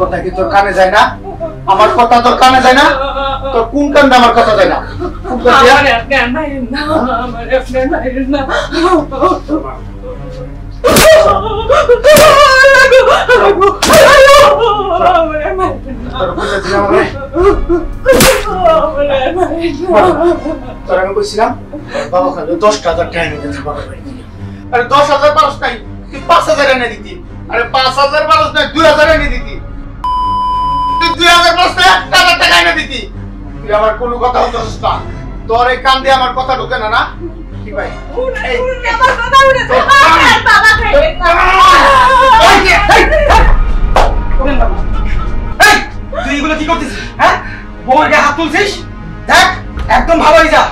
কথা কি তোর কানে যায় না? আমার কথা তোর কানে যায় না? তোর কোন কানে আমার কথা যায় না? তোর আমি বলছিলাম বাবা খালি 10,000 টাকা এনে দিতে বাবা বাড়ি থেকে। আরে 10,000 মানুষ নাই, তুই 5,000 এনে দিতি। আরে 5,000 মানুষ নাই, 2,000 এনে দিতি। তুই 2,000 মানুষ নাই, 1,000 টাকা এনে দিতি। তুই আমার কোনো কথা হচ্ছিস না। তোর এই কান দিয়ে আমার কথা ঢোকে না না? কি ভাই? আমার কথা উঠে বাবা খাইবেন না। তুই এগুলো কি করতেছিস? হ্যাঁ, বউয়ের গায়ে হাত তুলছিস? দেখ একদম ভালো হয়ে যা।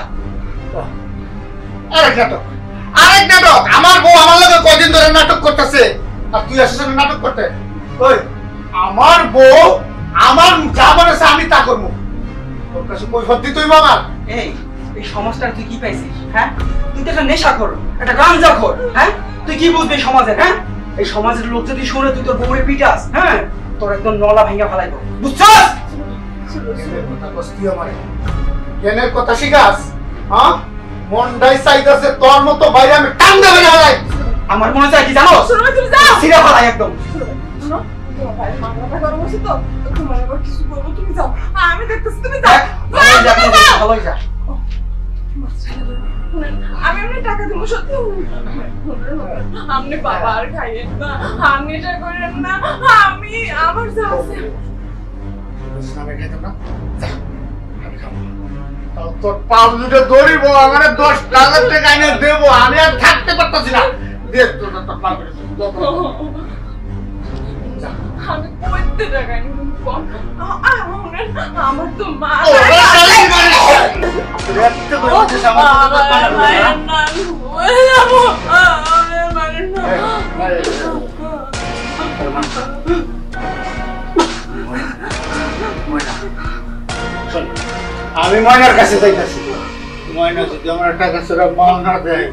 আরেক নাটক, আরেক নাটক। আমার বউ আমার লগে কয়দিন ধরে নাটক করতেছে, আর তুই আসছিস নাটক করতে? ওই আমার বউ আমার যা বলেছে আমি তা করবো। তোর কাছে কৈফিয়ত দিতেই বাবা। এই এই সমাজটা তুই কি পাইছিস? হ্যাঁ, তুই তো একটা নেশাখোর, একটা গাঞ্জাখোর। হ্যাঁ, তুই কি বুঝবি সমাজের? হ্যাঁ, এই সমাজের লোক যদি শুনে তুই তোর বউরে পিটাস, হ্যাঁ তোর একদম নলা ভেঙে ফেলাইবো, বুঝছস? কথা কস্তি আমারে জ্ঞানের কথা শিখাস? হ্যাঁ, মন্ডাই চাইতাছে তোর মতো বাইরে আমি টান দেবে না। আমার মনে চাই কি জানো? তুমি যাও, সিরা ফেলাই একদম। আমি দেখতেছি তুমি যাও। ভালোই যা। আমি এমনি টাকা দেবো সত্যি। আপনি বাবা আর খাইয়েন না, আপনি এটা করেন না। আমি আমার যা আছে আমি খাইতাম না, আমি খাবো। তোর পা দুটো ধরিব, আমার 10,000 টাকা এনে দেবো, আমি আর থাকতে পারতাছি না। আমি কইতে টাকা আমার তো মা আমি ময়নার কাছে যাইতাছি। ময়না যদি আমার টাকা ছাড়া মাল না দেয়,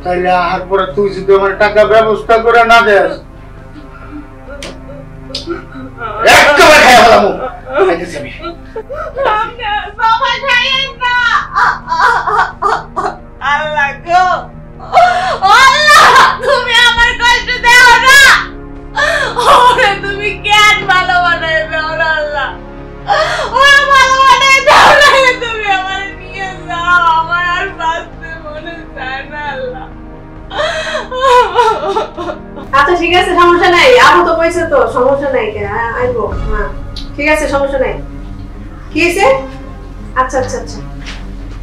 তাইলে আর পরে তুই যদি আমার টাকা ব্যবস্থা করে না দেস, একেবারে খাই ফেলাম। খাইতেছি আমি। বাবা খাইয়েন না। আল্লাহ গো, আল্লাহ তুমি আমার কষ্ট দেও না। ওরে তুমি কেন ভালো বানাইবে? ওরে আল্লাহ, ওরে ভালো বানাই দাও না। তুমি আমার নিয়ে যাও, আমার আর বাঁচতে মনে চায় না। আল্লাহ আচ্ছা ঠিক আছে, সমস্যা নাই। আবু তো কইছে তো সমস্যা নাই, আইবো। হ্যাঁ ঠিক আছে, সমস্যা নাই। কি হইছে? আচ্ছা আচ্ছা আচ্ছা,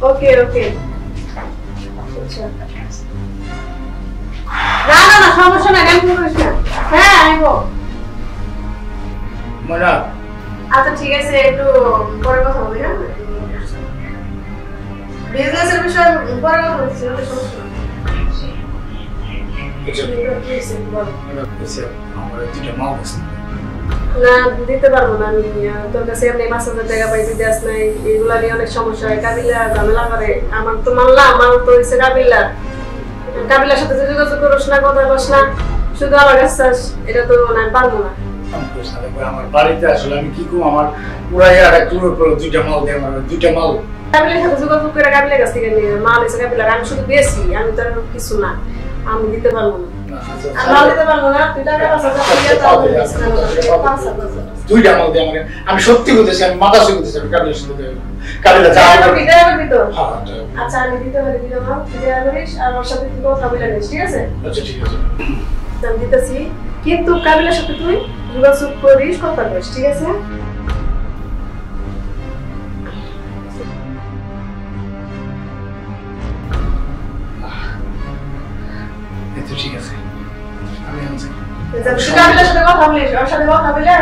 ওকে ওকে। আচ্ছা না না না, সমস্যা নাই, টেনশন করিস না। হ্যাঁ আইবো। ময়না আচ্ছা ঠিক আছে, একটু পরে কথা হবে। হ্যাঁ, বিজনেসের বিষয়ে পরে কথা হচ্ছে, সমস্যা নাই। না দিতে পারবো না আমি। তোর কাছে এমনি 5,000 টাকা পাই, দিতে আস নাই। এগুলা নিয়ে অনেক সমস্যা হয়। কাবিলা ঝামেলা করে। আমার তো মানলাম, আমার তো হয়েছে কাবিলার সাথে যোগাযোগ করিস না, কথা বস না, শুধু আমার কাছে চাস, এটা তো না, পারবো না। আমার বাড়িতে আসলে আমি কি করবো? আমার পুরাই আর একটু দুইটা মাল দিয়ে আমার দুইটা মাল কাবিলার সাথে যোগাযোগ করে কাবিলার কাছ থেকে নিয়ে মাল এসে কাবিলার। আমি শুধু বেশি, আমি তো আর কিছু না, আমি দিতে পারবো না। দুইটা মাল দিয়ে আমার, আমি সত্যি বলতেছি, আমি মাথা শুয়ে বলতেছি, আমি কাবিলের সাথে কাবিলা যা আচ্ছা আমি দিতে পারি, দিতে মাল দিতে পারিস, আর ওর সাথে তুই কথা বলে নিস, ঠিক আছে? আচ্ছা ঠিক আছে, আমি দিতেছি, কিন্তু কাবিলার সাথে তুই যোগাযোগ করিস, কথা করিস, ঠিক আছে? ঠিক আছে, আমি আনছি। কাবিলার সাথে কথা বলিস, ওর সাথে কথা বলে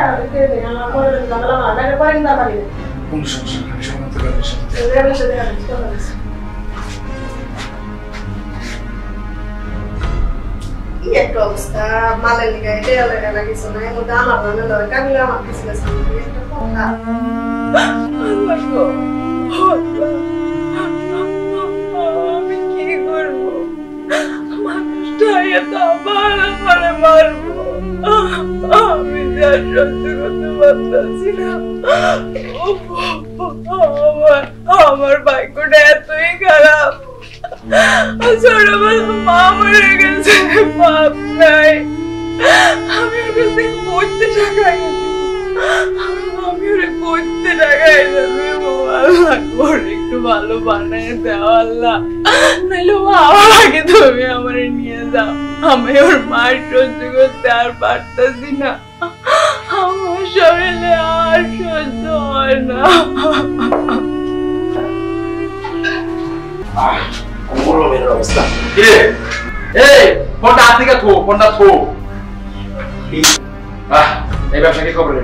আমার পরে ঝামেলা না, তাহলে পরে কিন্তু পারি না। কোন সমস্যা? আমি সময় তো কাবিলের সাথে কথা বলিস। কি একটা অবস্থা, মালের লিগা এটা লাগে না, কিছু না, এর মধ্যে আমার নামে লয়, কাবিলা আমার কিছু কাছে একটা কথা। আমি কি করবো? মানুষটা এত আবার আমারে মারবো, আমি আর সহ্য করতে পারতেছি না। আমার ভাগ্যটা এতই খারাপ, ছোটবেলা মা মরে গেছে, বাপ নাই, আমি ওর কাছ থেকে পড়তে টাকা একটু ভালো বানায় দাও আল্লাহ, নাইলে আমার আগে তুমি আমার নিয়ে যাও, আমি ওর মার সহ্য করতে আর পারতাছি না, আমার শরীরে আর সহ্য হয় না। অবস্থা ফোনটা হাত থেকে থো, ফোনটা থো। এই ব্যবসা কি খবর?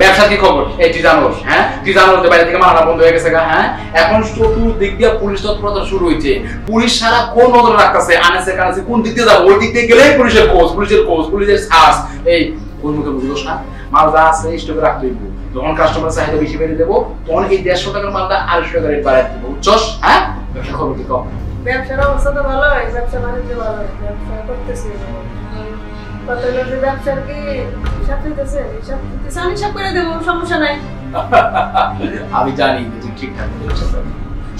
ব্যবসা কি খবর? এই তুই জানোস, হ্যাঁ তুই জানোস বাইরে থেকে মারা বন্ধ হয়ে গেছে, হ্যাঁ এখন চতুর্দিক দিয়ে পুলিশ তৎপরতা শুরু হয়েছে, পুলিশ সারা কোন নজর রাখতেছে, আনেছে কানেছে কোন দিক দিয়ে যাবো, ওই দিক দিয়ে গেলেই পুলিশের খোঁজ, পুলিশের সার্চ। এই কোন মুখে বুঝলোস না, মাল যা আছে স্টকে রাখতে হইব, যখন কাস্টমার চাহিদা বেশি বেড়ে দেবো তখন এই 150 টাকার মালটা 250 টাকা রেট বাড়াই দেবো, বুঝছস? হ্যাঁ ব্যবসা খবর কি কম? ব্যবসার অবস্থা তো ভালো হয়, ব্যবসা বাণিজ্য ভালো হয়, ব্যবসা করতেছি। ব্যবসার কি হিসাব দিতেছে? হিসাব করে দেবো, সমস্যা নাই। আমি জানি তুই ঠিকঠাক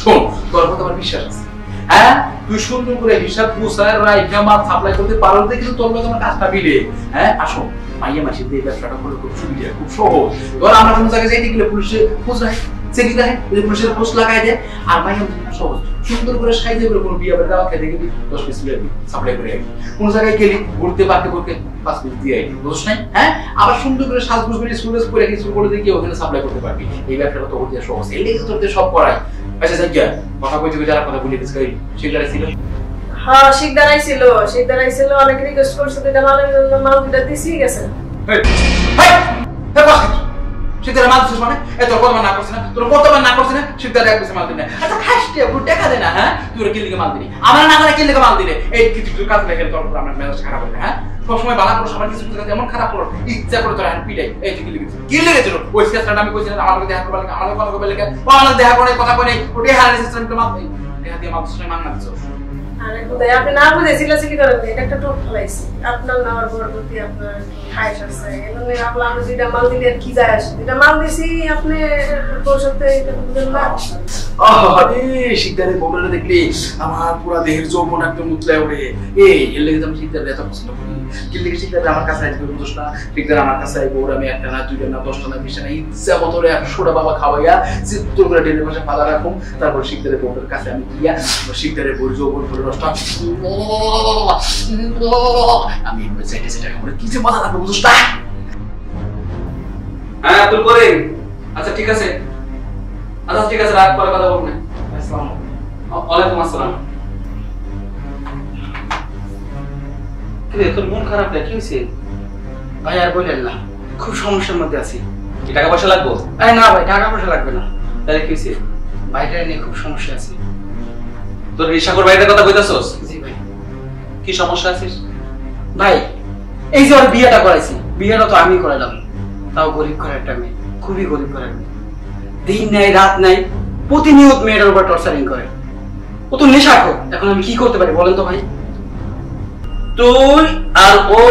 শোন, তোর কথা আমার বিশ্বাস আছে, হ্যাঁ তুই সুন্দর করে হিসাব গুছায় রাইখা মাল সাপ্লাই করতে পারো দেখি তোর মধ্যে আমার কাজটা মিলে। হ্যাঁ আসো মাইয়া মাসি দিয়ে ব্যবসাটা করলে খুব সুবিধা, খুব সহজ। ধর আমরা কোনো জায়গায় যাইতে গেলে পুলিশের খোঁজ রাখে, চেকি রাখে, পুলিশের খোঁজ লাগাই দেয়, আর মাইয়া সহজ সুন্দর করে সাইজে করে কোনো বিয়ে বাড়ি দাওয়া খেতে গেলি 10 পিস সাপ্লাই করে আইবি, কোন জায়গায় গেলি ঘুরতে পারতে করতে 5 পিস দিয়ে আইবি, বুঝছ নাই? হ্যাঁ আবার সুন্দর করে সাজগোজ করে স্কুলেস করে কিছু করে দিয়ে ওখানে সাপ্লাই করতে পারবি। এই ব্যবসাটা তো হতে সহজ, এই লেগে তোর সব করাই। আচ্ছা যাই কথা কইতে যারা কথা বলে দিস কই সেগুলা ছিল। হ্যাঁ শিকদারাই ছিল, অনেক রিকোয়েস্ট করছে, দুইটা মালের জন্য মাল দুইটা দিছি গেছে। এই বস শিকদারে মাল দিছিস মানে এত কতবার না করছিস না, তোর কতবার না করছিস না, শিকদারে এক পিস মাল দিন না। আচ্ছা খাসতে পুরো টাকা দে না, হ্যাঁ তুই ওর কি লিখে মাল দিলি, আমার না করে কি লিখে মাল দিলে, এই কিছু কাজ লেখে তোর উপর আমার মেজাজ খারাপ হবে। হ্যাঁ সবসময় বালা করো, সবার কিছু কাজ এমন খারাপ করো, ইচ্ছা করে তোর হ্যাঁ পিটাই। এই তুই কি লিখেছিল ওই সিস্টেমটা আমি কইছিলাম আমার দেখা করবে লাগে, আমার কথা কবে লাগে, ও আমার দেখা করে কথা কই নাই, ওটাই হারানি সিস্টেমটা মাল দেই, দেখা দিয়ে মাল সিস্টেম মান না দিছো। আরে খুদাই আপনি না বুঝেছিল কি করেন, এটা একটা টোপ ফলাইছি, আপনার নামার বড়বতি আপনার খাইছ আছে, এজন্য আপনি আমরা দুইটা মাল দিলে আর কি যায় আসে, দুইটা মাল দিছি আপনি পৌঁছতে এটা বুঝেন না। আরে শিকদারে বউটা দেখলি আমার পুরো দেহের যৌবন একদম উতলায় ওঠে। এই এর লেগে আমি শিকদারে এত পছন্দ করি, কি লেগে শিকদারে আমার কাছে আসবে বুঝছ না, শিকদারে আমার কাছে আইবো, আমি একটা না দুইটা না 10টা না 20টা না ইচ্ছা মতো 100টা বাবা খাওয়াইয়া চিত্তর করে ডেনের পাশে ফালা রাখুম, তারপর শিকদারে বউটার কাছে আমি গিয়া শিকদারে বউর যৌবন করে রসটা আমি চাইতে সেটা খাবো, কি যে মজা লাগবে বুঝছ না। হ্যাঁ তুই করে আচ্ছা ঠিক আছে, আচ্ছা ঠিক আছে রাত পরে কথা বলবো না। আসসালামু আলাইকুম। আসসালাম। কি রে তোর মন খারাপ কি হইছে? ভাই আর বলেন না, খুব সমস্যার মধ্যে আছি। কি টাকা পয়সা লাগবে? এই না ভাই টাকা পয়সা লাগবে না। তাহলে কি হইছে? ভাইটা নিয়ে খুব সমস্যা আছে। তোর রিসাকর ভাইটার কথা কইতাছস? জি ভাই। কি সমস্যা আছে ভাই? এই যে ওর বিয়েটা করাইছি, বিয়েটা তো আমি করাইলাম, তাও গরিব ঘরের একটা মেয়ে, খুবই গরিব ঘরের মেয়ে, দিন নাই রাত নাই প্রতিনিয়ত মেয়েটার উপর টর্চারিং করে, ও তো নেশাখোর। এখন আমি কি করতে পারি বলেন তো ভাই? তুই আর ও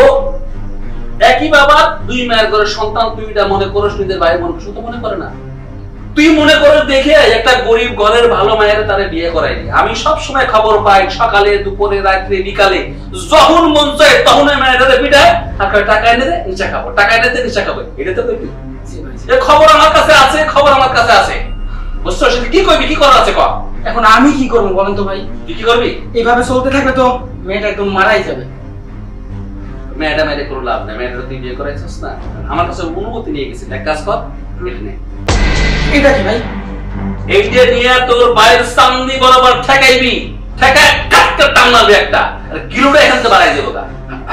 একই বাবা দুই মায়ের ঘরের সন্তান, তুইটা মনে করিস নিজের ভাই বোন, শুধু মনে করে না, তুই মনে করে দেখে একটা গরিব ঘরের ভালো মায়ের তারে বিয়ে করাইনি। আমি সব সময় খবর পাই সকালে দুপুরে রাত্রে বিকালে যখন মন চায় তখন মেয়েটারে পিটায় আর টাকা এনে দে নিচা খাবো, টাকা এনে দে নিচা খাবো, এটা তো কইবি? খবর আমার কাছে আছে, খবর আমার কাছে আছে, বুঝছো? সেটা কি কইবি, কি করা আছে ক? এখন আমি কি করবো বলেন তো ভাই? তুই কি করবি? এইভাবে চলতে থাকলে তো মেয়েটা একদম মারাই যাবে। মেয়েটা মেরে কোনো লাভ নাই, মেয়েটা তুই বিয়ে করাইছিস না, আমার কাছে অনুমতি নিয়ে গেছিস, এক কাজ কর এটা নে। এটা কি ভাই? এইটা নিয়ে তোর বাইরের সামনে বরাবর ঠেকাইবি, ঠেকায় কাটতে টানলাবি একটা, আর কিলোটা এখান থেকে বাড়াই দেবো।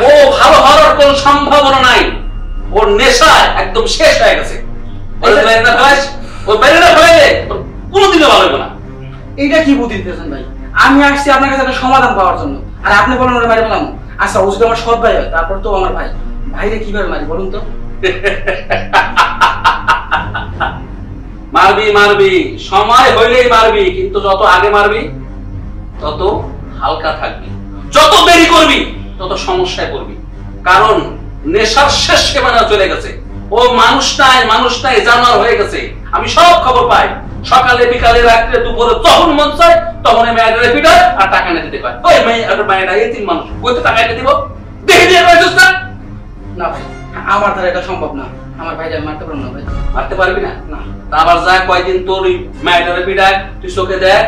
ও ভালো হওয়ার কোনো সম্ভাবনা নাই, ওর নেশা একদম শেষ হয়ে গেছে। ওর বাইরে না ফেলাস, ওর বাইরে না ফেলাইলে কোনোদিনও ভালো হবে না। এইটা কি বুদ্ধি দিতেছেন ভাই? আমি আসছি আপনার কাছে একটা সমাধান পাওয়ার জন্য, আর আপনি বলেন ওরা মারি বললাম। আচ্ছা ও যদি আমার সৎ ভাই হয় তারপর তো আমার ভাই, ভাইরে কিভাবে মারি বলুন তো? মারবি মারবি, সময় হইলেই মারবি, কিন্তু যত আগে মারবি তত হালকা থাকবি, যত দেরি করবি তত সমস্যায় পড়বি, কারণ নেশার শেষ সীমানা চলে গেছে। ও মানুষ নাই জানোয়ার হয়ে গেছে। আমি সব খবর পাই, সকালে বিকালে রাত্রে দুপুরে যখন মন চায় তখন মেয়েটারে পিটায় আর টাকা এনে দিতে পারে। ওই মেয়েটা এতিম মানুষ, কই তো টাকা এনে দিব? দেখে দিয়ে কইছিস না? না ভাই, আমার দ্বারা এটা সম্ভব না। আমার ভাইজান মারতে পারবো না ভাই। মারতে পারবি না? না। তা আবার যা কয়দিন তোর ওই মেয়েটারে পিটায়, তুই চোখে দেখ,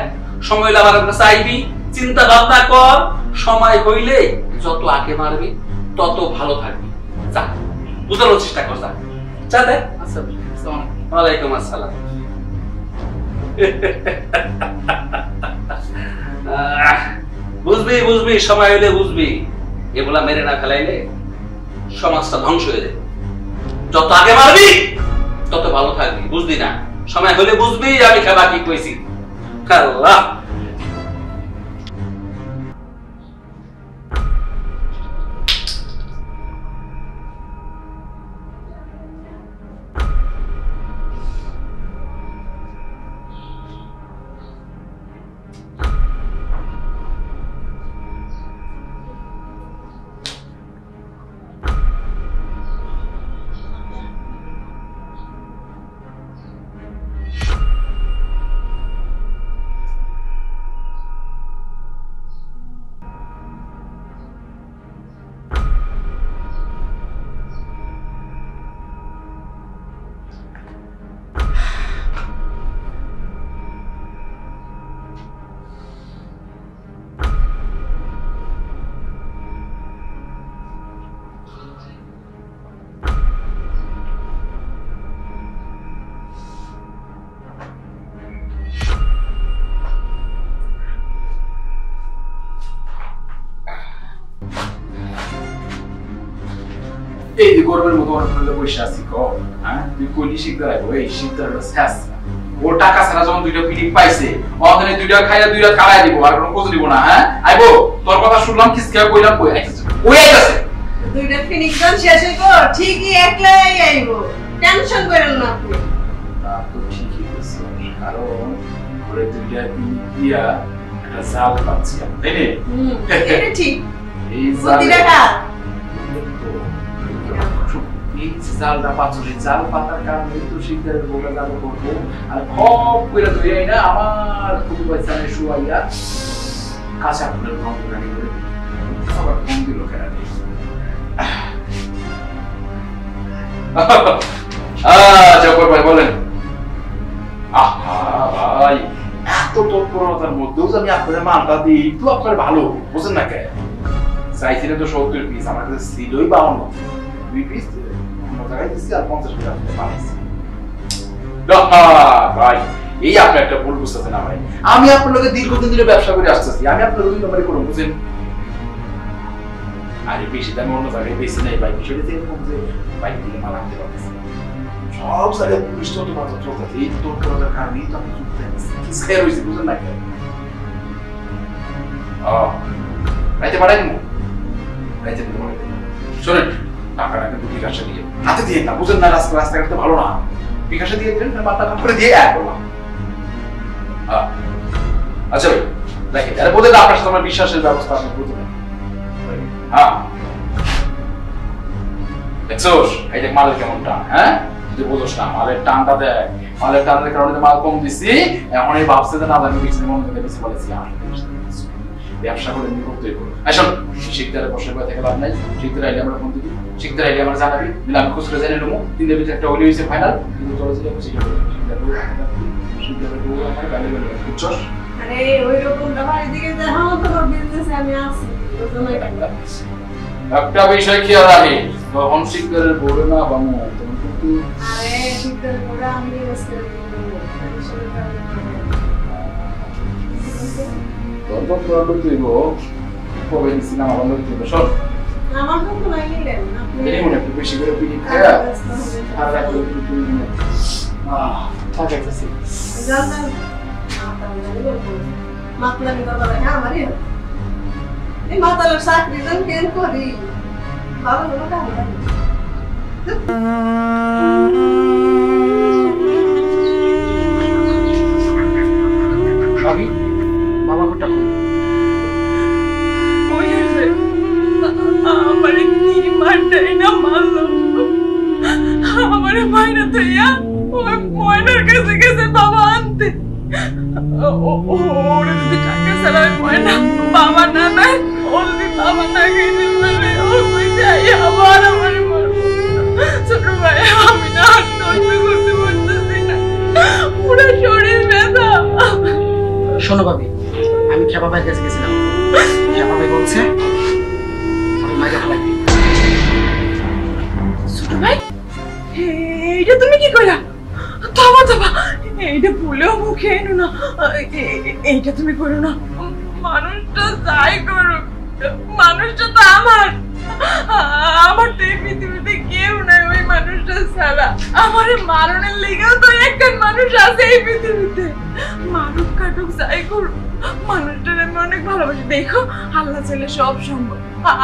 সময় হইলে আবার কাছে আইবি, চিন্তা ভাবনা কর। সময় হইলে যত আগে মারবি তত ভালো থাকবি। যা, বুঝানোর চেষ্টা কর। যা দেখ। আচ্ছা ভাই, আসসালামু আলাইকুম। ওয়ালাইকুম আসসালাম। বুঝবি সময় হইলে বুঝবি। এগুলা মেরে না ফেলাইলে সমাজটা ধ্বংস হয়ে যাবে। যত আগে মারবি তত ভালো থাকবি, বুঝলি না? সময় হলে বুঝবি আমি খেলা কি কইছি। আল্লাহ এই যে গরমের মতো অনেক বসে আছি হ্যাঁ, তুই কইলি শিকদার আইবো, এই শিকদার শেষ। ও টাকা ছাড়া যখন দুইটা পিটিং পাইছে, অদিনে দুইটা খাইয়া দুইটা খাড়াই দিব, আর কোনো কোচ দিব না। হ্যাঁ আইবো, তোর কথা শুনলাম, কিসকা কইলাম, কই আইতাছে, ওই আইতাছে। দুইটা ফিনিশন শেষ হইব, ঠিকই একলাই আইব, টেনশন করেন না আপনি। তা তো ঠিকই বলছো, কারণ ওরে দুইটা দিয়া একটা জাল পাচ্ছি, তাই না? এটা ঠিক। এই বুদ্ধিটা কার? এই জালটা পাথরে জাল পাতার কারণে তো শিকদারের বোকা জাল করবো, আর খপ করে ধরে না আমার খুব পয়সানে শুয়াইয়া কাঁচা ফুলের গন্ধ রানি করে আবার ফোন দিল কেরানি। জব্বর ভাই বলেন। আহা ভাই, এত তৎপরতার মধ্যেও আমি আপনার মালটা দিই, একটু আপনার ভালো বুঝেন না কে? চাইছিলেন তো 70 পিস, আমার কাছে ছিলই 52, 2 পিস জায়গায় দিচ্ছি আর 50 টাকা বানাইছি। ভাই এই আপনি একটা ভুল বুঝতেছেন না ভাই, আমি আপনার লোকের দীর্ঘদিন ধরে ব্যবসা করে আসতেছি, আমি আপনার লোকের নম্বরে করবো বুঝেন? আরে বেশি দামে অন্য জায়গায় বেশি নেই ভাই, বিষয়টা এরকম যে বাইক থেকে মাল আনতে পারতেছি সব জায়গায় পুলিশ তো তোমার চলতেছে, এই তোর করার কারণেই তো আমি চুপ হয়ে গেছি, কি স্কেয়ার হয়েছি বুঝেন না কেন? রাইতে পাঠাই দিব, রাইতে দিতে পাঠাই দিব। শোনেন, টাকাটা কিন্তু বিকাশে দিয়ে হাতে দিয়ে না, বুঝেন না? রাস্তাঘাটে ভালো না, বিকাশে দিয়ে দিলেন, মাথা করে দিয়ে এক করলাম। আচ্ছা ভাই দেখেন, আরে বলতে আপনার সাথে আমার বিশ্বাসের ব্যবস্থা আপনি বুঝবেন। হ্যাঁ দেখছোস এই দেখ মালের কেমন টান, হ্যাঁ তুই বোঝোস না, মালের টানটা দেখ, মালের টানের কারণে মাল কম দিছি, এখন এই ভাবছে যে না জানি বিক্রি মন থেকে বেশি বলেছি। ব্যবসা করে এমনি করতেই করো। আসুন শিকদারে বসে বসে থেকে লাভ নাই, শিকদার আইলে আমরা ফোন দিবি, শিকদার আইলে আমরা জানাবি, মিলে আমি খুচরো জানি নেবো, 3 দিনের ভিতরে একটা হলি হয়েছে ফাইনাল, কিন্তু চলে যেতে হবে শিকদারের আমার গালি গালি বুঝছস? আরে ওই রকম ব্যাপার এদিকে দেখো তো বিজনেসে আমি আছি, বুঝো না কেন? একটা বিষয় কি আর রাখি, তখন শিকদারের বড় না বামু তখন কিন্তু আরে শিকদারের বড় আমি বিজনেস করে দিব, তোর প্রবলেম তুইব কবে সিনেমা বন্ধ করতে শোন আমার তো লাগিলেন আপনি এই মনে একটু বেশি করে পিড়ি খায়া আর রাখো একটু ঠিক আছে জানেন মাতলামি করবা না আমারই এই মাতালের চাকরি দেন কেন করি বাবা লোকটা ভাবি বাবা কোটা কই হইছে আমারে কি মারটাই না মারলো আমারে মাইনা তুইয়া ওই ময়নার কাছে গেছে বাবা আনতে। ওরে যদি টাকা ছাড়া ময়না বাবা না দেয়, ও যদি বাবা না খাইতে পারে, ও কইছে আবার আমারে মারবো। ছোট ভাই আমি না আর সহ্য করতে পারতেছি না, পুরো শরীর ব্যথা। শোনো ভাবি, আমি খেপা ভাইয়ের কাছে গেছিলাম, খেপা ভাই বলছে মাইকে ফেলাই। ছোট ভাই এইটা তুমি কি কইলা? থামা থামা, এইটা ভুলেও মুখে এনো না, এইটা তুমি করো না। মানুষটা যাই করুক, মানুষটা তো আমার তো এই পৃথিবীতে কেউ নাই ওই মানুষটা ছাড়া। আমার মারণের লেগেও তো একজন মানুষ আছে এই পৃথিবীতে। মানুষ কাটুক যাই করুক, মানুষটার আমি অনেক ভালোবাসি। দেখো আল্লাহ ছেলে সব সম্ভব,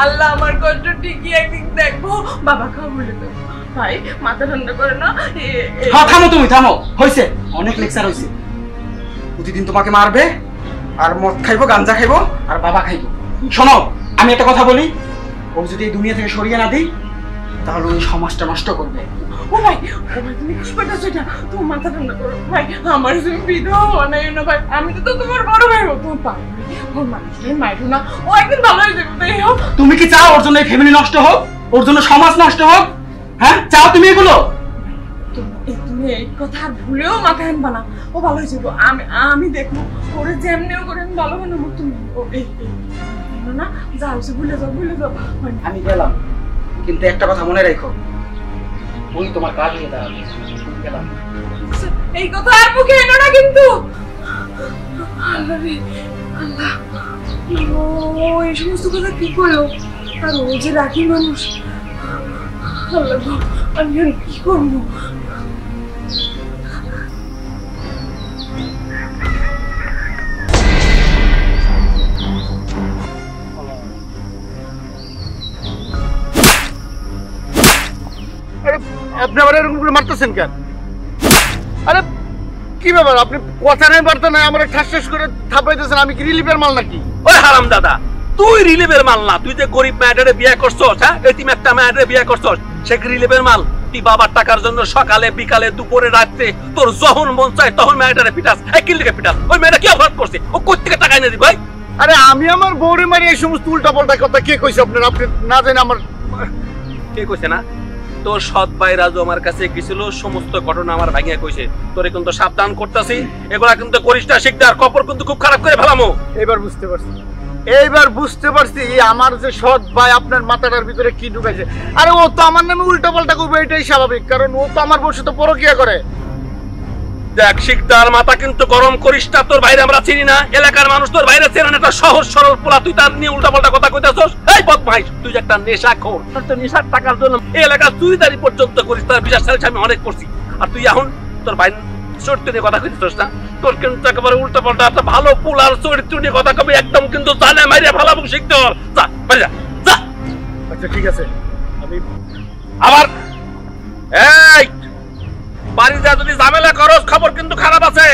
আল্লাহ আমার কষ্ট ঠিকই একদিন দেখবো। বাবা খাওয়া বলে দেবো। ভাই মাথা ঠান্ডা করে না। হ্যাঁ থামো, তুমি থামো, হয়েছে, অনেক লেকচার হয়েছে। প্রতিদিন তোমাকে মারবে, আর মদ খাইবো, গাঞ্জা খাইবো, আর বাবা খাইবো। শোনো, আমি একটা কথা বলি, ও যদি এই দুনিয়া থেকে সরিয়ে না দিই, তাহলে ওই সমাজটা নষ্ট করবে। ও ভাই তুমি কি করতেছো? এটা তোমার মাথা ঠান্ডা করো ভাই। আমার তুমি বিধবা বানাইও না ভাই, আমি তো তোমার বড় ভাই। ও তোমার পারবে, ওর মানুষটাই মাইরো না, ও একদিন ভালো হয়ে যাবে। তাই হোক, তুমি কি চাও ওর জন্য এই ফ্যামিলি নষ্ট হোক, ওর জন্য সমাজ নষ্ট হোক? হ্যাঁ চাও তুমি এগুলো? তুমি এই কথা ভুলেও মাথায় আনবা না, ও ভালো হয়ে যাবো। আমি দেখবো ওরে যেমনিও করে আমি ভালো বানাবো। তুমি না যা হয়েছে ভুলে যাও, ভুলে যাও। আমি গেলাম, কিন্তু একটা কথা মনে রাখো, ওই তোমার কাজ হয়ে দাঁড়াবে। গেলাম। এই কথা আর মুখে এনো না কিন্তু। আল্লাহ রে আল্লাহ, ও এই সমস্ত কথা কি করলো? আর ও যে রাখি মানুষ, আল্লাহ গো, আমি আর কি করবো? আপনি আবার এরকম করে মারতেছেন কেন? আরে কি ব্যাপার, আপনি কথা নাই বার্তা নাই আমার ঠাস ঠাস করে থাপাইতেছেন। আমি কি রিলিফের মাল নাকি? ওই হারাম দাদা, তুই রিলিভের মাল না। তুই যে গরিব মায়ের বিয়ে করছস, হ্যাঁ এতিম একটা মায়ের বিয়ে করছস, সে রিলিভের মাল। তুই বাবার টাকার জন্য সকালে বিকালে দুপুরে রাত্রে তোর যখন মন চায় তখন মেয়েটারে পিটাস। এই কিল থেকে পিটাস। ওই মেয়েটা কি অপরাধ করছে? ও কই থেকে টাকা এনে দিবে? ভাই আরে আমি আমার বউরে মারি এই সমস্ত উল্টা পাল্টা কথা কে কইছে আপনার? আপনি না জানেন আমার কে কইছে না? তোর সৎ ভাই রাজু আমার কাছে গেছিল, সমস্ত ঘটনা আমার ভাঙিয়া কইছে। তোরে কিন্তু সাবধান করতেছি, এগুলা কিন্তু করিস না। শিকদার কপর কিন্তু খুব খারাপ করে ফেলামো। এইবার বুঝতে পারছি, এইবার বুঝতে পারছি আমার যে সৎ ভাই আপনার মাথাটার ভিতরে কি ঢুকাইছে। আরে ও তো আমার নামে উল্টা পাল্টা করবে, এটাই স্বাভাবিক, কারণ ও তো আমার বউর সাথে পরকিয়া করে। দেখ শিকদার, মাথা কিন্তু গরম করিস না। তোর বাইরে আমরা চিনি না, এলাকার মানুষ তোর বাইরে চেনে না। একটা সহজ সরল পোলা, তুই তার নিয়ে উল্টা পাল্টা কথা কইতাছস। এই বদমাইশ, তুই যে একটা নেশাখোর, তোর তো নেশার টাকার জন্য এই এলাকা তুই দাঁড়ি পর্যন্ত করিস। তার বিচার সালিশ আমি অনেক করছি, আর তুই এখন তোর বাইরে চরিত্র নিয়ে কথা কইতেছস না? তোর কিন্তু একেবারে উল্টা পাল্টা একটা ভালো পোলার চরিত্র নিয়ে কথা কবি, একদম কিন্তু জানে মাইরে ভালাবো। শিকদার যা বাইরে যা, যা। আচ্ছা ঠিক আছে, আমি আবার এই বাড়িতে যদি ঝামেলা করস, খবর কিন্তু খারাপ আছে।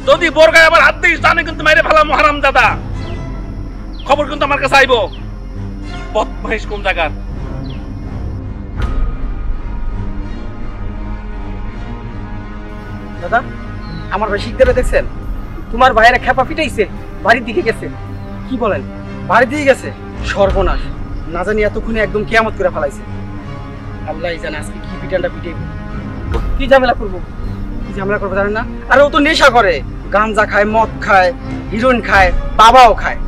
যদি বোরগায় আবার হাত দিস, জানে কিন্তু মেরে ফেলাম হারাম দাদা। খবর কিন্তু আমার কাছে আইবো। বদমাইশ কোন জায়গার। দাদা, আমার ভাই শিখতে দেখছেন? তোমার ভাইয়েরা খেপা পিটাইছে, বাড়ির দিকে গেছে। কি বলেন? বাড়ির দিকে গেছে? সর্বনাশ, না জানি এতক্ষণে একদম কিয়ামত করে ফেলাইছে। আল্লাহ জানে আজকে কি পিটানটা পিটাইব, কি ঝামেলা করবো। কি ঝামেলা করবো জানেন না? আরে ও তো নেশা করে, গাঞ্জা খায়, মদ খায়, হিরোইন খায়, বাবাও খায়।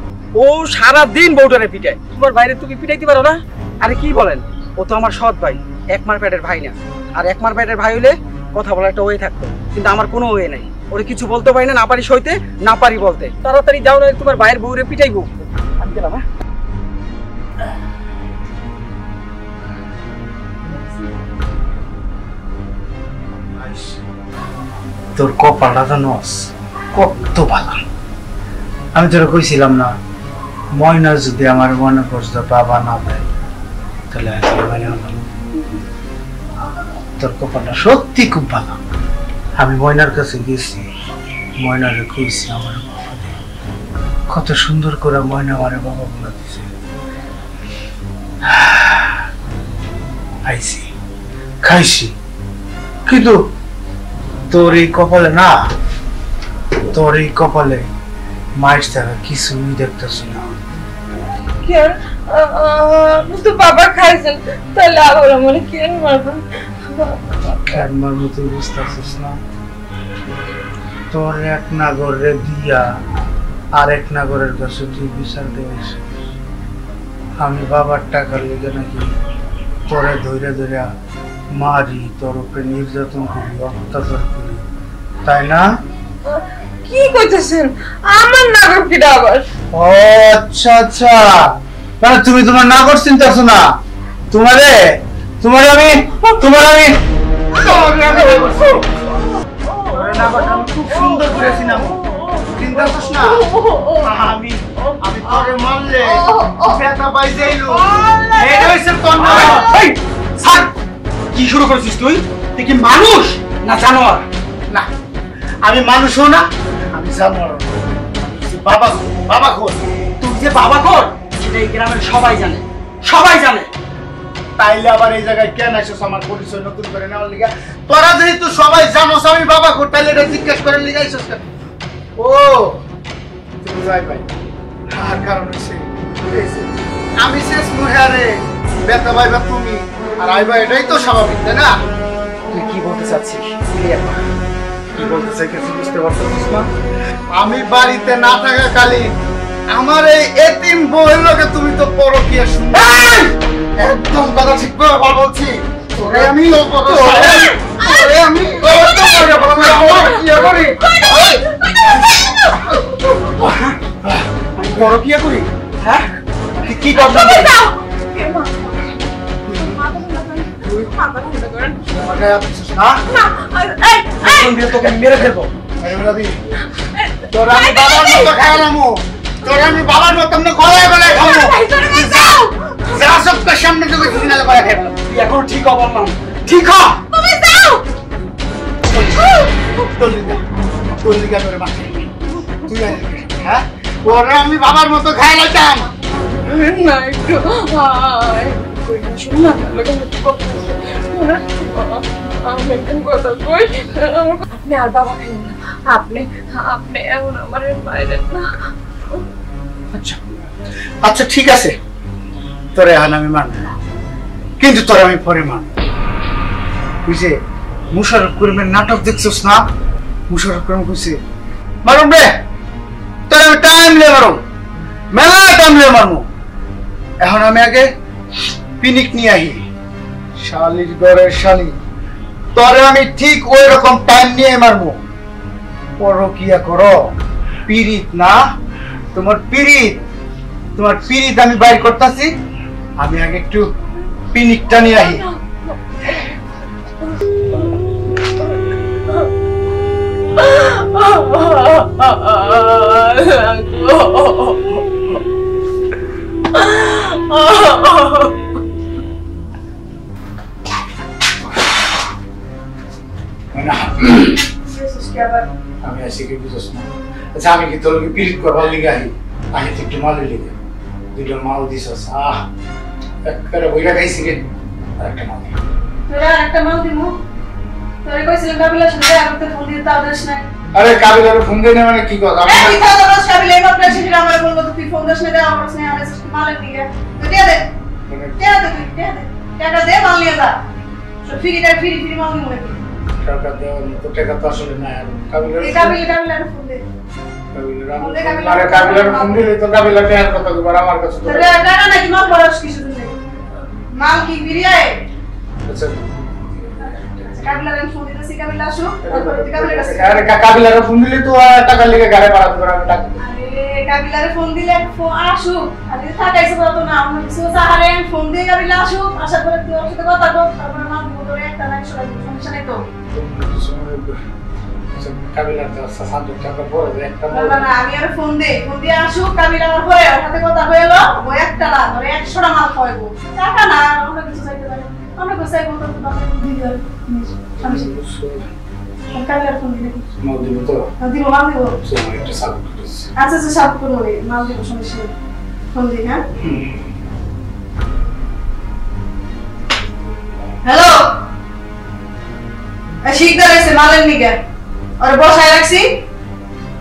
ও সারা দিন বউটারে পিটায়। তোমার বাইরে তুমি পিটাইতে পারো না? আরে কি বলেন, ও তো আমার সৎ ভাই, একমার পেটের ভাই না। আর একমার পেটের ভাই হইলে কথা বলার একটা ওয়ে থাকতো, কিন্তু আমার কোনো ওয়ে নাই। ওরে কিছু বলতে পারি না, না পারি সইতে, না পারি বলতে। তাড়াতাড়ি যাও না, তোমার ভাইয়ের বউরে পিটাইবো। আমি গেলাম। হ্যাঁ তোর কপালটা তো নস কত ভালো। আমি তোরা কইছিলাম না, ময়না যদি আমার মনে করছে বাবা না দেয়, তাহলে তোর কপালটা সত্যি খুব ভালো। আমি ময়নার কাছে গেছি, ময়নারে কইছি আমার বাবা, কত সুন্দর করে ময়না আমার বাবা বলে দিছে। আইছি, খাইছি, কিন্তু তোর এই কপালে না, তোর এই কপালে মায়ের ছাড়া কিছুই দেখতেছি না। কেন আপনি তো বাবা খাইছেন, তাহলে আবার আমার কেন মারবেন? কেন মারবো তুই বুঝতেছিস না? তোর এক নাগরে দিয়া আর এক নাগরের কাছে তুই বিচার দেওয়াইস। আমি বাবার টাকার লেগে নাকি তোরে ধরে ধরে মারি, তোর উপরে নির্যাতন করি, অত্যাচার করি, তাই না? কি কইতেছেন? আমার নাগর কিটা আবার? ও আচ্ছা আচ্ছা, মানে তুমি তোমার নাগর চিন্তাছো না? তোমারে তোমার আমি খুব সুন্দর করেছি না, চিন্তা করছ না? আমি তোরে মারলে ব্যথা পাই যাইলো, এটা হইছে তোর না। এই স্যার, কি শুরু করেছিস তুই? তুই কি মানুষ না জানোয়ার? না, আমি মানুষও না, আমি জানোয়ার। বাবা বাবা খোঁজ, তুই যে বাবা কর সেটা এই গ্রামের সবাই জানে, সবাই জানে। তাইলে আবার এই জায়গায় কেন আসছিস আমার পরিচয় নতুন করে নেওয়ার লিগা? তোরা যেহেতু সবাই জানোস আমি বাবা খোঁজ, তাইলে এটা জিজ্ঞেস করে লিগা আসছিস কেন? ও তুমি যাই ভাই, আর কারণ হচ্ছে আমি শেষ মুহারে ব্যথা পাইবা তুমি আর আইবা, এটাই তো স্বাভাবিক, তাই না? তুই কি বলতে চাচ্ছিস ক্লিয়ার কর। কি বলতে চাই কিছু বুঝতে পারছিস না? আমি বাড়িতে না থাকাকালীন আমার এই এতিম বউয়ের লগে তুমি তো পরকীয়া শুনবে। একদম কথা ঠিক করে বলছি, তোরে আমি পরকীয়া করি? হ্যাঁ, কি করবি? তোকে মেরে ফেলবো। তোরা আমি বাবার মতো খাওয়ালামো, তোরা আমি বাবার মতো গলায় গলায় খাবো। যা সবকে সামনে ঢুকে সিগনালে গলায় খাবো। তুই এখন ঠিক হবার না, ঠিক হ। হ্যাঁ, ওরা আমি বাবার মতো খাই লাইতাম। না একটু আপনি আর বাবা খাইলেন না, আপনি আপনি এমন আমার মায়ের না। আচ্ছা আচ্ছা ঠিক আছে, তোরে এখন আমি মানব না, কিন্তু তোরে আমি পরে মানব। তুই যে মুশারফ করিমের নাটক দেখছিস না? মুশারফ করিম কইছে মারুম রে, তোরে আমি টাইম নিয়ে মারুম, মেলা টাইম নিয়ে মারমু। এখন আমি আগে পিনিক নিয়ে আহি, শালির ঘরের শালি, তোরে আমি ঠিক ওই রকম টাইম নিয়ে মারমু। পরকিয়া করো, পিরিত না, তোমার পিরিত আমি বাইর করতেছি। আমি আগে একটু পিনিকটা নিয়ে আহি। আমি আসি কি বুঝছ না? আচ্ছা আমি কি তোর পিরিত করবার লিগে আহি একটু মালের লিগে দুটো মাল দিছস। একবারে বইটা খাইছি রে, আর একটা মাল দিই। তোরা একটা মাল দিমু, তোরে কইছিলাম কাবিলার সাথে দেখা করতে, ফোন দিতে আদেশ নাই। আরে কাবিলার ফোন দেই না মানে কি কথা? এই কথা দরস কাবিলা এই মাত্র এসে আমারে বলবো তুই ফোন দিস না, দে আমার কাছে আমার কাছে মালের দিকে তুই দে দে টাকা দে মাল নিয়ে যা। সব ফ্রি মাল নিয়ে মনে করি টাকা দেওয়ার মতো টাকা তো আসলে নাই। আর কাবিলার ফোন দে, কাবিলার ফোন দিলে তো কাবিলার টাকার কথা কইবার আমার কাছে তো টাকা নাকি মাল পড়াস কিছু দিন মাল কি ফিরিয়ে। আচ্ছা কাবিলার ফোন দিতেছি, কাবিলা আসো, তারপর তুই কাবিলার কাছে। আরে কাবিলার ফোন দিলে তো টাকা লিগে গাড়ি ভাড়া দিবার আমি টাকা। আরে কাবিলার ফোন দিলে আসো, আরে থাকাইছে কত না আমরা কিছু সাহারে ফোন দিয়ে কাবিলা আসো, আশা করে তুই ওর সাথে কথা বল, তারপর মাল দিব তোরে একটা না একশো টাকা সমস্যা নাই তো। কাবিলার তো সাত টাকা পড়ে একটা মাল না আমি আর ফোন দিয়ে আসো, কাবিলা আমার পরে ওর সাথে কথা হইলো, ও একটা না ধরে 100টা মাল খাওয়াইবো। টাকা না আমরা কিছু চাইতে পারি, আমরা কিছু চাইবো তো বাবা দিয়ে কাবিলার ফোন দিলে মাল দিব তো দিব মাল দিব। একটা সাত আচ্ছা আচ্ছা সব করবো মাল দিব, সমস্যা নেই, ফোন দিই। হ্যাঁ হ্যালো শিকদার আছে মালের নিগে আর বসায় রাখছি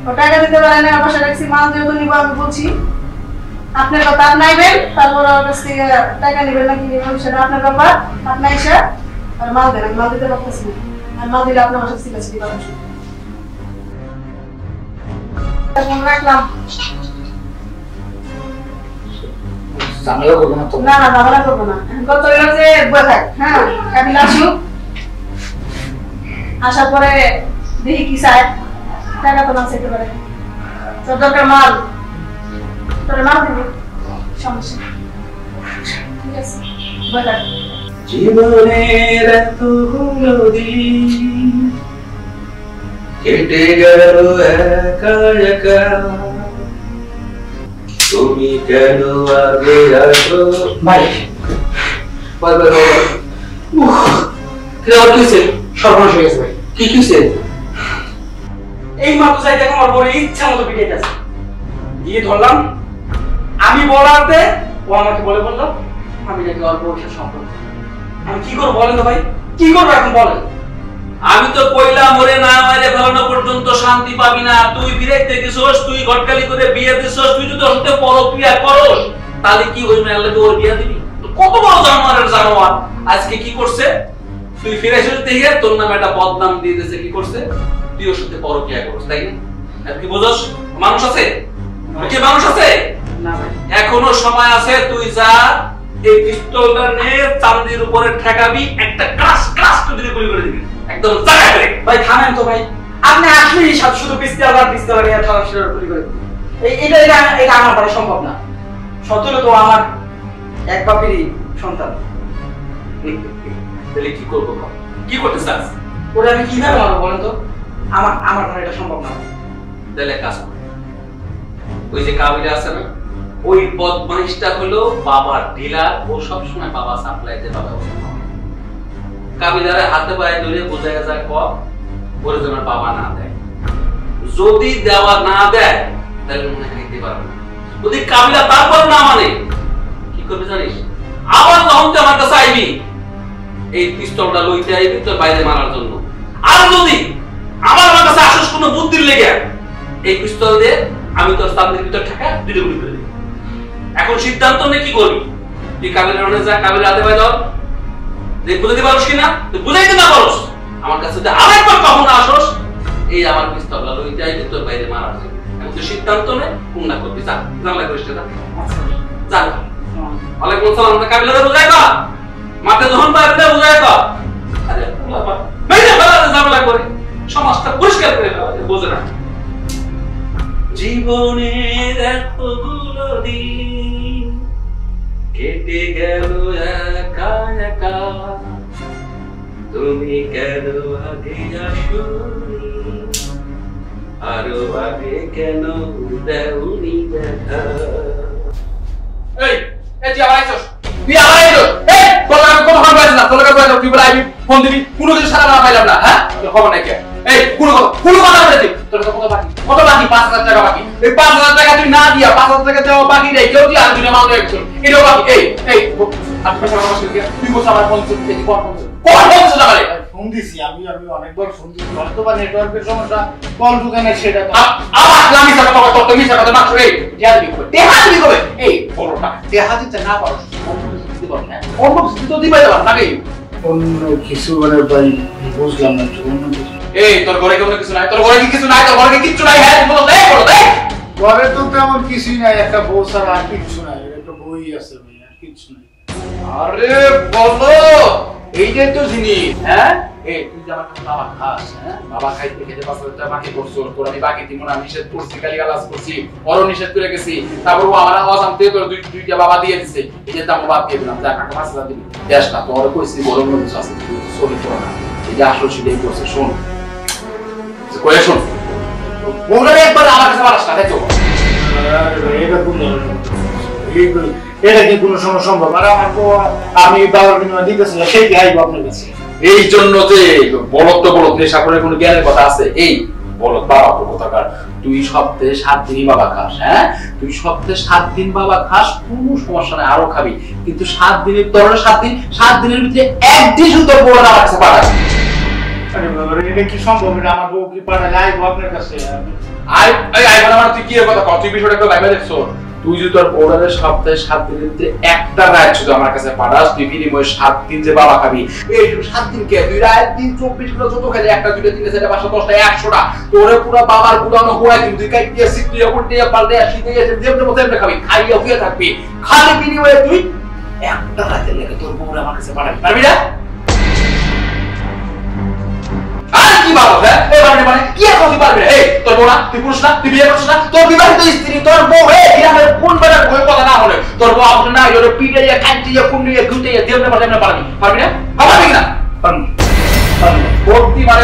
ও টাকা দিতে পারে না বসায় রাখছি মাল যেহেতু নিব আমি বলছি আপনার কথা আপনাইবেন তারপর ওর কাছ থেকে টাকা নেবেন নাকি নেবেন সেটা আপনার ব্যাপার আপনি এসে আর মাল দেন আমি মাল দিতে পারতেছি না আর মাল দিলে আপনার বাসা ঠিক আছে দিতে পারবেন এখন রাখলাম ঝামেলা করবো না তো? না না ঝামেলা করবো না কত যে বয়ে থাক হ্যাঁ কাবিল আসুক আসার পরে দেখি কি চায় টাকা তো না চাইতে পারে তোর দরকার মাল তোর মাল দিবি সমস্যা ঠিক আছে বয়ে থাক জীবনের এতগুলো দিন কেটে গেল একা একা তুমি কেন আগে আসো ভাই বল বল বল কিসে সর্বনাশ হয়ে গেছে ভাই। কি কিসে এই মাত্র যাই দেখো আমার বড় ইচ্ছা মতো পিটে গেছে গিয়ে ধরলাম আমি বলাতে ও আমাকে বললো আমি নাকি অল্প বয়সের সম্পর্ক আমি কি করবো বলেন তো ভাই কি করবো এখন বলেন আমি তো কইলা মরে না মারে ফেলানো পর্যন্ত শান্তি পাবি না তুই ফিরাইতে গেছস তুই ঘটকালি করে বিয়ে দিছস তুই যদি ওর সাথে পরক্রিয়া করস তাহলে কি ওই মেয়ের তোর বিয়ে দিবি কত বড় জানোয়ারের জানোয়ার আজকে কি করছে তুই ফিরাইছিস দেখে তোর নামে একটা বদনাম দিয়ে দিয়েছে কি করছে তুই ওর সাথে পরক্রিয়া করস তাই না আর কি বুঝছস মানুষ আছে কি মানুষ আছে না ভাই এখনো সময় আছে তুই যা এই পিস্তলটা নিয়ে চান্দির উপরে ঠেকাবি একটা ক্লাস ক্লাস তুই গুলি করে দিবি একদম জায়গা করে ভাই থামেন তো ভাই আপনি আসলেই শুধু পিস্তল নিয়ে ঠাড়া শিরার গুলি করে এটা এটা এটা আমার দ্বারা সম্ভব না সতেরো তো আমার এক বাপেরই সন্তান তাহলে কি করবো কি করতে চাস ওরা আমি কিভাবে মারবো বলেন তো আমার দ্বারা এটা সম্ভব না তাহলে কাজ কর ওই যে কাবিলা আছে না ওই বদমাইশটা হলো বাবার ডিলার ও সবসময় বাবা সাপ্লাই দেয় বাবা কাবিলারে হাতে পায়ে ধরে বোঝায় যায় কম ওর জন্য বাবা না দেয় যদি দেওয়া না দেয় তাহলে মনে খাইতে পারবে না যদি কাবিলা তারপর না মানে কি করবে জানিস আবার যখন তুই আমার কাছে আইবি এই পিস্তলটা লইতে আইবি তোর বাইরে মারার জন্য আর যদি আমার কাছে আসস কোনো বুদ্ধির লেগে এই পিস্তল দিয়ে আমি তোর সামনের ভিতর ঠেকা দুটো গুলি করে দিই এখন সিদ্ধান্ত নে কি করবি তুই কাবিলার অনেক যা কাবিলা হাতে পায়ে ধর যে বুঝাতে পারোস কিনা তুই বুঝাইতে না পারোস আমার কাছে যদি আরেকবার কখন আসোস এই আমার পিস্তলটা লইতে আইবি তোর বাইরে মারার জন্য এখন তুই সিদ্ধান্ত নে কোনটা করবি যা জানলা করিস না যা ওয়ালাইকুম আসসালাম আমরা কাবিলারে বুঝাই কা মাঠে যখন পারবে বুঝাই কা আরে বাবা বাইরে বাবা ঝামেলা করে সমাজটা পরিষ্কার করে দাও বোঝে না জীবনের এতগুলো দিন কেটে গেল একা একা তুমি কেন আগে আসোনি আরো আগে কেন দেওনি দেখা এই এই তুই আবার আইছস তুই আবার আইছস এই তোর আমি কোনো খবর পাইছ না তোর কাছে তুই বলে আইবি ফোন দিবি কোনো কিছু সারা না পাইলাম না হ্যাঁ খবর নাই কে এই কোনো কথা বলে তুই তোর কত বাকি 5000 টাকা বাকি এই 5000 টাকা তুই না দিয়া 5000 টাকা দেওয়া বাকি নেই কেউ তুই আর দুই মাল দেখছ এটাও বাকি এই আপনি কথা বলছিস তুই বস আমার ফোন দিতে কোন ফোন জামালে ফোন দিছি আমি অনেকবার ফোন দিছি হয়তো বা নেটওয়ার্কের সমস্যা কল ঢুকে না সেটা তো আবার আমি সাথে কথা করতে মিছা কথা মাত্র এই দেহা দিবি কবে এই বড়টা দেহা দিতে না পারো অন্য কিছু তো দিবাই দাও নাকি অন্য কিছু মানে ভাই বুঝলাম না অন্য কিছু এই তোর ঘরে কোনো কিছু নাই তোর ঘরে কি কিছু নাই তোর ঘরে কি কিছু নাই হ্যাঁ বলো দে ঘরে তো তেমন কিছুই নাই একটা বউ ছাড়া আর কিছু নাই একটা বই আছে ভাই আর কিছু নাই আরে বলো এইটাই তো জিনিস হ্যাঁ এই তুই যে আমার কাছে বাবা খাস হ্যাঁ বাবা খাইতে খেতে 5000 টাকা বাকি করছো তোর আমি বাকি দিব না নিষেধ করছি গালি গালাজ করছি বড় নিষেধ করে গেছি তারপর ও আমার আওয়াজ আমতে তোর দুইটা বাবা দিয়ে দিছে এই যে দাম বাদ দিয়ে দিলাম যা কাকা 5000 দিবি দেশ না তোর কইছি বড় কিছু আছে তুই সরি করো না এই যে আসল সেটাই করছে শোন কয়ে শোন বউরা একবার আমার কাছে মারাস না দেখো আরে ভাই এটা কোন এটা কি কোনো সময় সম্ভব আর আমার বউ আমি বাবার বিনিময়ে দিতেছি না সেই হাইব আপনার কাছে এই জন্য যে বলদ নেশা করে কোনো জ্ঞানের কথা আছে এই বলদ বাবা তো কথাকার তুই সপ্তাহে 7 দিনই বাবা খাস হ্যাঁ তুই সপ্তাহে 7 দিন বাবা খাস কোনো সমস্যা নাই আরো খাবি কিন্তু 7 দিনের তোর 7 দিনের ভিতরে একদিন শুধু তোর বড় আমার কাছে পাঠাবি আরে বাবা এটা কি সম্ভব? এটা আমার বউ কি পাঠালে আইবো আপনার কাছে? তুই কি কথা কত বিষয়টা একটু ভাইবা দেখছো? তুই যদি তোর বউরাদের সপ্তাহে 7 দিনের যে একটা রাত শুধু আমার কাছে পাঠাস, তুই বিনিময়ে 7 দিন যে বাবা খাবি। এই 7 দিন কে তুই রাত দিন 24 ঘন্টা যত খালি একটা দুইটা তিনটা চারটা পাঁচটা 10টা 100টা তোরে পুরো বাবার গুলানো হোয়া কিন্তু তুই কাই দিয়ে সিটিয়া উল্টিয়া পাল্টে আসি দিয়ে যেমন মতো এমনি খাবি, খাইয়া হয়ে থাকবি। খালি বিনিময়ে তুই একটা রাতের লেগে তোর বউরা আমার কাছে পাঠাবি, পারবি না? আর কি বাবা এই মানে কি এখন তুই পারবি? এই তোর বউ না, তুই পুরুষ না, তুই বিয়ে করছিস না, তোর বিবাহিত স্ত্রী তোর বউ, এই গ্রামের কোন বেলার বই কথা না হলে তোর বউ আপনি না এর পিটাইয়া কাটিয়া কুন্ডিয়া গুটাইয়া দেবনে পারবি না? পারবি না? পারবি না? পারবি। ভক্তি মানে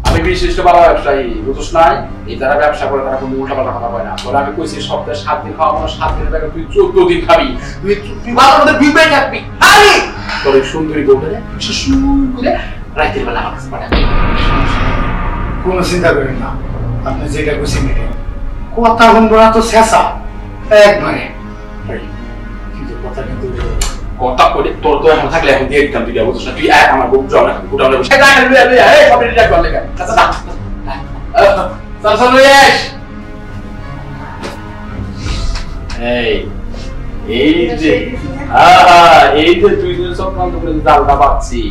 আমি বিশিষ্ট বাবা ব্যবসায়ী, বুঝছ নাই? এই যারা ব্যবসা করে তারা কোনো উল্টাপাল্টা কথা বলে না। তোরা আমি কইছি সপ্তাহে 7 দিন খাওয়া মানে 7 দিনের টাকা তুই 14 দিন খাবি, তুই ভালো মতো বিবাহ থাকবি। আরে তোর এই সুন্দরী বউটা সুন্দর করে রাতের বেলা আমার কাছে পাঠাবি। কোনো চিন্তা করেন না, আপনি যেটা কইছেন এটা কথা বলবো না তো শেষা একবারে। কিন্তু কথা কিন্তু কথা বলে তোর তো এখন থাকলে এখন দিয়ে দিতাম, তুই বুঝছ না? তুই এক আমার বুক জমা রাখবি, গুটাও না সেটা আগে লইয়া লইয়া এই সব রেডি রাখবা লেখা। আচ্ছা যা চল চল রেশ। এই যে এই যে তুই যে চক্রান্ত করে জালটা পাচ্ছি,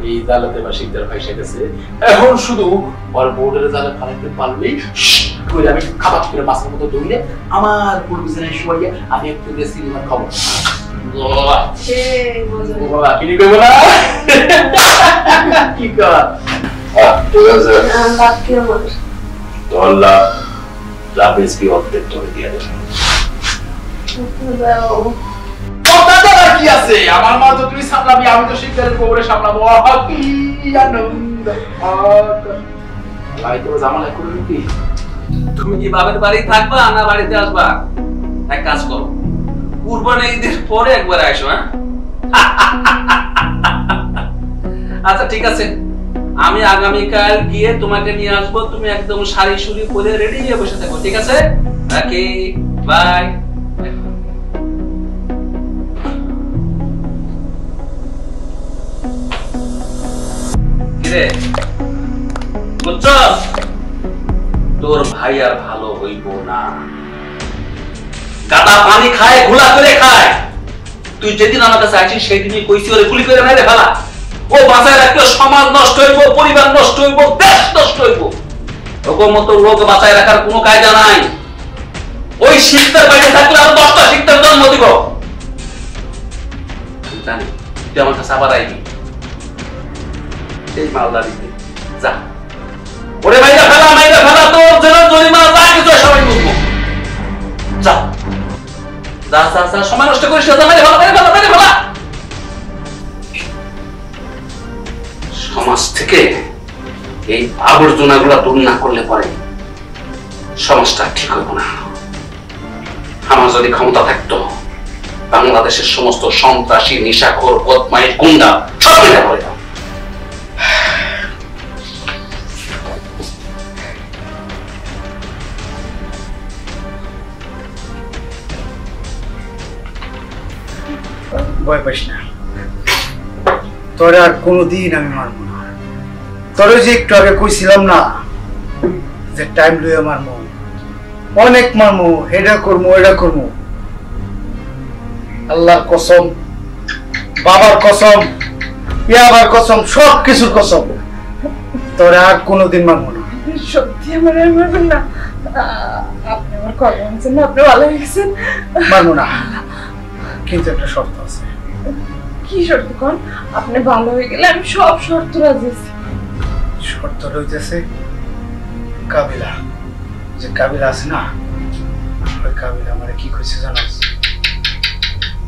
এই জালাতে বা শিকদার ফাইসা গেছে। এখন শুধু ওর বোর্ডের জালে ফালাইতে পারলেই করে আমি খাবার করে মাছের মতো দৌড়ে আমার পুরো বিছানায় শুয়ে আমি একটু সিনেমা খাবো। কি কর ঠিক আছে কি আছে? আমার মা তো তুই সামলাবি, আমি তো শিখতে গোবরে সামলাবো। কি আনন্দ! জামালা করবি কি? তুমি কি বাবার বাড়ি থাকবা না বাড়িতে আসবা? এক কাজ করো, কুরবানি ঈদের পরে একবার আসো। হ্যাঁ আচ্ছা ঠিক আছে, আমি আগামীকাল গিয়ে তোমাকে নিয়ে আসবো। তুমি একদম শাড়ি শুড়ি পরে রেডি হয়ে বসে থাকো, ঠিক আছে? Okay bye. কিরে বুঝছস, তোর ভাই আর ভালো হইব না। গাদা পানি খায়, ঘোলা করে খায়। তুই যেদিন আমার কাছে আসিস সেই দিনই কইছি ওরে গুলি করে মেরে ফেলা। ও বাঁচায় রাখলে সমাজ নষ্ট হইব, পরিবার নষ্ট হইব, দেশ নষ্ট হইব। ওর মতো লোক বাঁচায় রাখার কোনো কায়দা নাই। ওই শিখতে বাইরে থাকলে আরো 10টা শিখতে জন্ম দিব। জানি তুই আমার কাছে আবার আইবি এই মালদারিতে। যা ওরে মাইরা ফেলা তোর জন্য জরিমানা যা কিছু সবাই বুঝবো। যা যা যা যা, সময় নষ্ট করিস না। মেরে ফেলা। সমাজ থেকে এই আবর্জনা গুলা দূর না করলে পরে সমাজটা ঠিক হইব না। আমার যদি ক্ষমতা থাকতো বাংলাদেশের সমস্ত সন্ত্রাসী, নেশাখোর, বদমাইশ, গুন্ডা সব মেরে পড়ে দাও। ভয় পাইস না, তোরে আর কোনোদিন আমি মারবো না। তোরে যে একটু আগে কইছিলাম না যে টাইম লইয়া মারমু, অনেক মারমু, এটা করমু এটা করমু। আল্লাহর কসম, বাবার কসম, ইয়াবার কসম, সব কিছুর কসম, তোরে আর কোনোদিন মারবো না। সত্যি আমার আর মারবেন না? আপনি আমার কথা বলছেন না? আপনি ভালো হয়ে গেছেন? মারবো না, কিন্তু একটা শর্ত আছে। কি শর্ত কোন? আপনি ভালো হয়ে গেলে আমি সব শর্ত রাজি আছি। শর্ত রইতেছে কাবিলা, যে কাবিলা আছে না, ওই কাবিলা আমারে কি কইছে জানাস?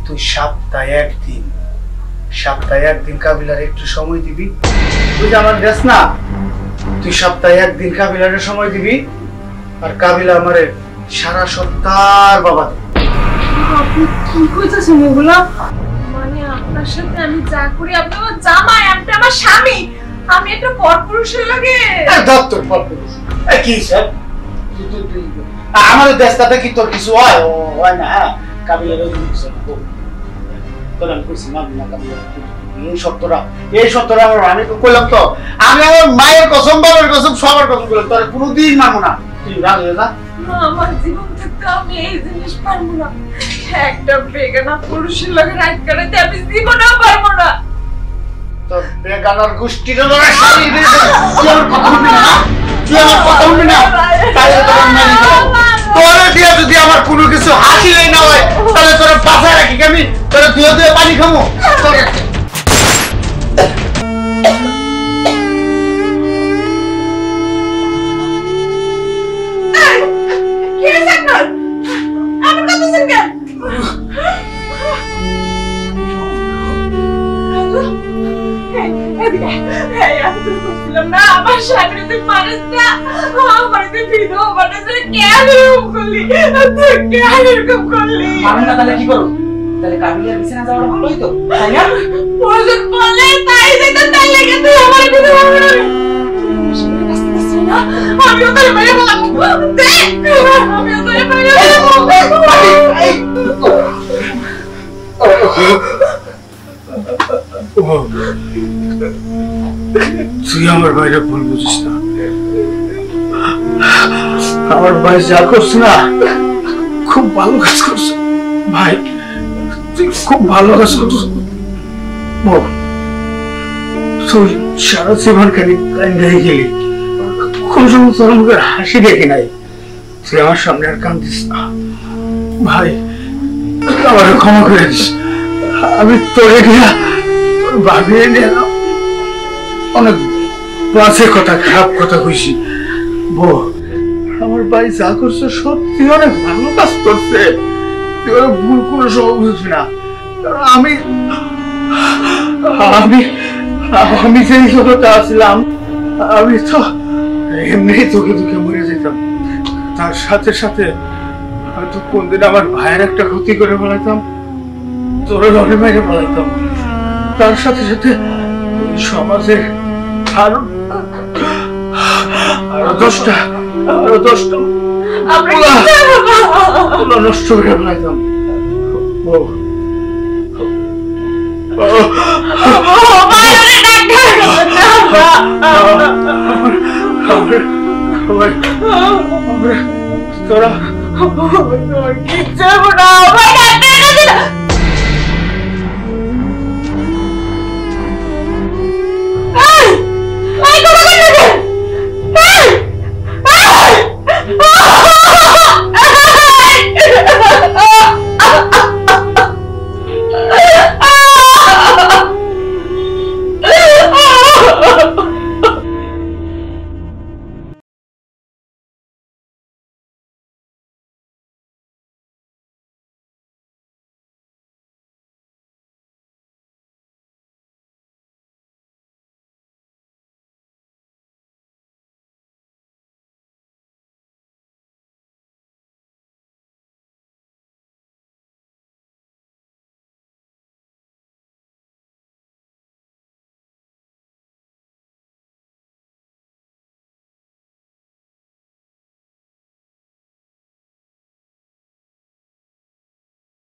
তুই সপ্তাহে একদিন কাবিলার একটু সময় দিবি। তুই যে আমার দেশ না, তুই সপ্তাহে একদিন কাবিলার সময় দিবি, আর কাবিলা আমারে সারা সপ্তাহ বাবা। আপনি কি কইতেছেন এগুলা? মানে আপনার সাথে আমি যা করি, আপনি আমার জামাই, আপনি আমার স্বামী, আমি একটা পরপুরুষের লাগে। দত্তর পরপুরুষ কি স্যার? আমাদের দেশটাতে কি তোর কিছু হয়? হয় না? কাবিলার ওই কিছু তোর আমি কইছি না না কাবিলা এই সত্যরা আমার আমি তো কইলাম তো আমি আমার মায়ের কসম বাবার কসম সবার কসম কইলাম তোর কোনোদিন মানবো না তুই রাগ হয়ে যা আমার জীবন থেকে আমি এই জিনিস পারবো না একটা বেগানা পুরুষের লগে রাত কাটাতে আমি জীবনেও পারবো না তোর বেগানার গোষ্ঠীর লগে শাড়ি দিয়ে তুই আমার কথা শুনবি না তুই আমার কথা শুনবি না তাহলে তোর মেরে দেব তোরে দিয়া যদি আমার কোনো কিছু হাসিলেই না হয় তাহলে তোর বাঁচায় রাখি আমি তোর দুয়ে দুয়ে পানি খামো তোরে না আমার স্বামী তুই পারিস না আমার তুই ভিডিও বানাতে কেন এরকম করলি তুই কেন এরকম করলি আমি না তাহলে কি করব তাহলে কাবিলের বিছানা যাওয়াটা ভালোই তো তাই না ওজন বলে তাই দেখতে তাই লাগে তুই আমার ভিডিও বানাবি আমিও তোর মেয়ে বলবো দেখ আমিও তোর মেয়ে তুই আমার বাইরে ভুল বুঝিস না আমার ভাই যা করছে না খুব ভালো কাজ করছে ভাই তুই খুব ভালো কাজ করছিস তুই সারা জীবন খালি কান্দাই গেলি কোন সময় তোর মুখের হাসি দেখি নাই তুই আমার সামনে আর কান্দিস না ভাই আমার ক্ষমা করে দিস আমি তোরে গিয়া তোর ভাবিয়ে নিলাম অনেক বাজে কথা খারাপ কথা কইছি বউ আমার ভাই যা করছে সত্যি অনেক ভালো কাজ করছে তুই ওরা ভুল করে সব বুঝবি না কারণ আমি আমি আমি যেই জগতে আসলাম আমি তো এমনি তোকে তোকে মরে যেতাম তার সাথে সাথে হয়তো কোনদিন আমার ভাইয়ের একটা ক্ষতি করে ফেলাইতাম তোর রনে মেরে ফেলাইতাম তার সাথে সাথে সমাজের আরো 10টা নষ্ট করে ফেলাইতাম তোরা কিচ্ছু না